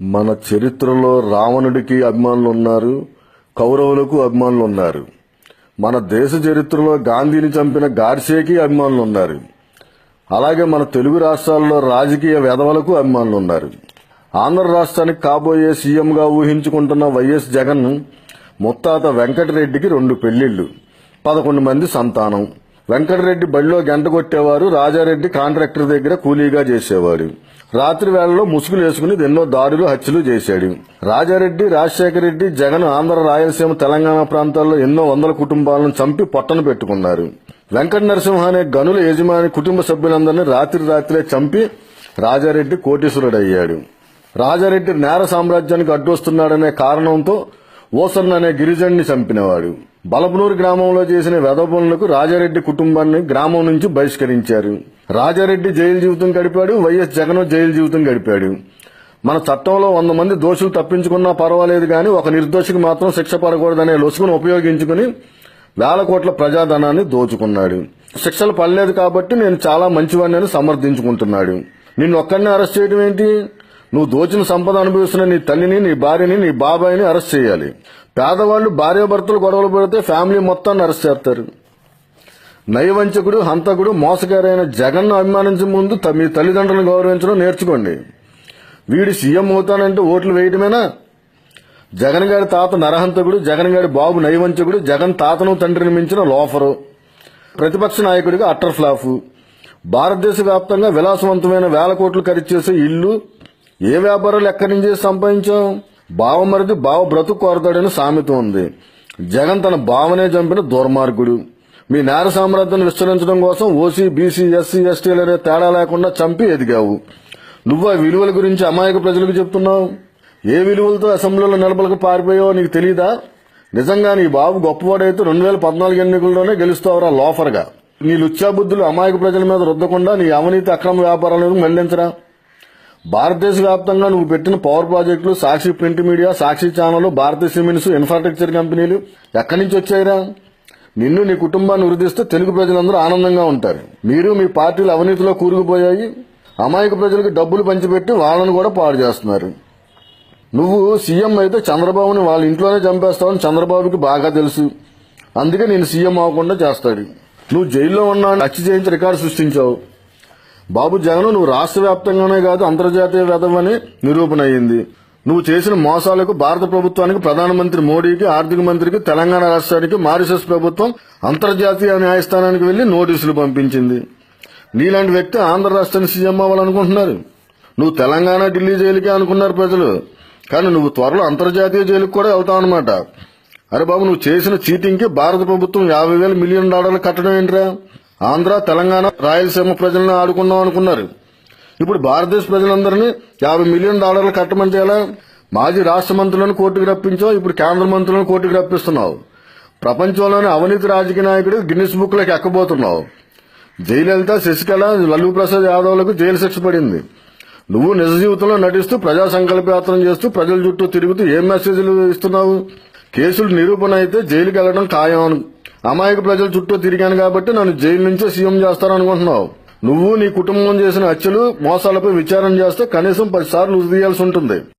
మన చరిత్రలో రావణుడికి అభిమానులు ఉన్నారు, కౌరవులకు అభిమానులు ఉన్నారు. మన దేశ చరిత్రలో గాంధీని చంపిన గాడ్సేకి అభిమానులు ఉన్నారు. అలాగే మన తెలుగు రాష్ట్రాల్లో రాజకీయ వెధవలకు అభిమానులు ఉన్నారు. ఆంధ్ర రాష్ట్రానికి కాబోయే సీఎంగా ఊహించుకుంటున్న వైఎస్ జగన్ ముత్తాత వెంకటరెడ్డికి 2 పెళ్లిళ్లు, 11 మంది సంతానం. వెంకటరెడ్డి బడిలో గంట కొట్టేవారు, రాజారెడ్డి కాంట్రాక్టర్ దగ్గర కూలీగా చేసేవాడు. రాత్రి వేళల్లో ముసుగులు వేసుకుని ఎన్నో దాడులు, హత్యలు చేశాడు. రాజారెడ్డి, రాజశేఖర రెడ్డి, జగన్ ఆంధ్ర, రాయలసీమ, తెలంగాణ ప్రాంతాల్లో ఎన్నో వందల కుటుంబాలను చంపి పొట్టన పెట్టుకున్నారు. వెంకట నరసింహ అనే గనుల యజమాని కుటుంబ సభ్యులందరినీ రాత్రే చంపి రాజారెడ్డి కోటీశ్వరుడయ్యాడు. రాజారెడ్డి నేర సామ్రాజ్యానికి అడ్డొస్తున్నాడనే కారణంతో ఓసన్న అనే గిరిజన్ని చంపినవాడు. బలపనూరు గ్రామంలో చేసిన వెధపనులకు రాజారెడ్డి కుటుంబాన్ని గ్రామం నుంచి బహిష్కరించారు. రాజారెడ్డి జైలు జీవితం గడిపాడు, వైఎస్ జగన్ జైలు జీవితం గడిపాడు. మన చట్టంలో 100 మంది దోషులు తప్పించుకున్నా పర్వాలేదు గాని ఒక నిర్దోషికి మాత్రం శిక్ష పడకూడదనే లొసుగును ఉపయోగించుకుని వేల కోట్ల ప్రజాధనాన్ని దోచుకున్నాడు. శిక్షలు పడలేదు కాబట్టి నేను చాలా మంచివాడిని సమర్థించుకుంటున్నాడు. నిన్ను ఒక్కడిని అరెస్ట్ చేయడం ఏంటి? నువ్వు దోచిన సంపద అనుభవిస్తున్న నీ తల్లిని, నీ భార్యని, నీ బాబాయిని అరెస్ట్ చేయాలి. పేదవాళ్లు భార్యాభర్తలు గొడవలు పడితే ఫ్యామిలీ మొత్తాన్ని అరెస్ట్ చేస్తారు. నయవంచకుడు, హంతకుడు, మోసగారైన జగన్ను అభిమానించే ముందు మీ తల్లిదండ్రులను గౌరవించడం నేర్చుకోండి. వీడి సీఎం అవుతానంటే ఓట్లు వేయడమేనా? జగన్ గారి తాత నరహంతకుడు, జగన్ గారి బాబు నయవంచకుడు, జగన్ తాతను తండ్రిని మించిన లోఫరు, ప్రతిపక్ష నాయకుడిగా అట్టర్ ఫ్లాఫ్. భారతదేశ వ్యాప్తంగా విలాసవంతమైన వేల కోట్లు ఖర్చు చేసే ఇల్లు ఏ వ్యాపారాలు ఎక్కడి నుంచి సంపాదించాం? బావమరిది బావ బ్రతుకు కోరతాడని సామెత ఉంది. జగన్ తన బావనే చంపిన దుర్మార్గుడు. మీ నేర సామ్రాజ్యాన్ని విస్తరించడం కోసం ఓసీ, బీసీ, ఎస్సీ, ఎస్టీలనే తేడా లేకుండా చంపి ఎదిగావు. నువ్వు ఆ విలువల గురించి అమాయక ప్రజలకు చెప్తున్నావు. ఏ విలువలతో అసెంబ్లీలో నిలబలకు పారిపోయావో నీకు తెలీదా? నిజంగా నీ బాబు గొప్పవాడైతే 2014 ఎన్నికల్లోనే గెలుస్తావురా లోఫర్గా. నీ లుచ్చాబుద్ధులు అమాయక ప్రజల మీద రుద్దకుండా నీ అవినీతి అక్రమ వ్యాపారాలను మళ్లించరా. భారతదేశ వ్యాప్తంగా నువ్వు పెట్టిన పవర్ ప్రాజెక్టులు, సాక్షి ప్రింట్ మీడియా, సాక్షి ఛానల్, భారతీయ సిమెంట్స్, ఇన్ఫ్రాస్ట్రక్చర్ కంపెనీలు ఎక్కడి నుంచి వచ్చాయిరా? నిన్ను, నీ కుటుంబాన్ని వృద్ధిస్తే తెలుగు ప్రజలందరూ ఆనందంగా ఉంటారు. మీరు మీ పార్టీలు అవినీతిలో కూరుకుపోయాయి. అమాయక ప్రజలకు డబ్బులు పంచిపెట్టి వాళ్ళను కూడా పాడు చేస్తున్నారు. నువ్వు సీఎం అయితే చంద్రబాబుని వాళ్ళ ఇంట్లోనే చంపేస్తావని చంద్రబాబుకి బాగా తెలుసు. అందుకే నేను సీఎం అవ్వకుండా చేస్తాడు. నువ్వు జైల్లో ఉన్నా హత్య చేయించి రికార్డు సృష్టించావు. బాబు జగన్, నువ్వు రాష్ట్ర వ్యాప్తంగానే కాదు అంతర్జాతీయ వెధవని నిరూపణ అయింది. నువ్వు చేసిన మోసాలకు భారత ప్రభుత్వానికి, ప్రధానమంత్రి మోడీకి, ఆర్థిక మంత్రికి, తెలంగాణ రాష్ట్రానికి మారిషస్ ప్రభుత్వం అంతర్జాతీయ న్యాయస్థానానికి వెళ్లి నోటీసులు పంపించింది. నీలాంటి వ్యక్తి ఆంధ్ర రాష్ట్రానికి సీఎం అవ్వాలనుకుంటున్నారు. నువ్వు తెలంగాణ, ఢిల్లీ జైలుకే అనుకున్నారు ప్రజలు. కానీ నువ్వు త్వరలో అంతర్జాతీయ జైలుకు కూడా వెళ్తావన్నమాట. అరే బాబు, నువ్వు చేసిన చీటింగ్ కి భారత ప్రభుత్వం $50,000 మిలియన్ కట్టడం ఏంట్రా? ఆంధ్ర, తెలంగాణ, రాయలసీమ ప్రజలను ఆడుకున్నాం అనుకున్నారు. ఇప్పుడు భారతదేశ ప్రజలందరినీ $50 మిలియన్ కట్టమంటే ఎలా? మాజీ రాష్ట్ర మంత్రులను కోర్టుకు రప్పించావు, ఇప్పుడు కేంద్ర మంత్రులను కోర్టుకు రప్పిస్తున్నావు. ప్రపంచంలోని అవినీతి రాజకీయ నాయకుడు గిన్నిస్ బుక్ లోకి ఎక్కబోతున్నావు. జయలలిత, శశికళ, లల్లూ ప్రసాద్ యాదవ్లకు జైలు శిక్ష పడింది. నువ్వు నిజ జీవితంలో నటిస్తూ ప్రజా సంకల్ప యాత్ర చేస్తూ ప్రజల చుట్టూ తిరుగుతూ ఏం మెసేజ్లు ఇస్తున్నావు? కేసులు నిరూపణ అయితే జైలుకి వెళ్లడం ఖాయం. అమాయక ప్రజల చుట్టూ తిరిగాను కాబట్టి నన్ను జైలు నుంచే సీఎం చేస్తారనుకుంటున్నావు. నువ్వు నీ కుటుంబం చేసిన హత్యలు, మోసాలపై విచారణ చేస్తే కనీసం 10 సార్లు ఉరి తీయాల్సి ఉంటుంది.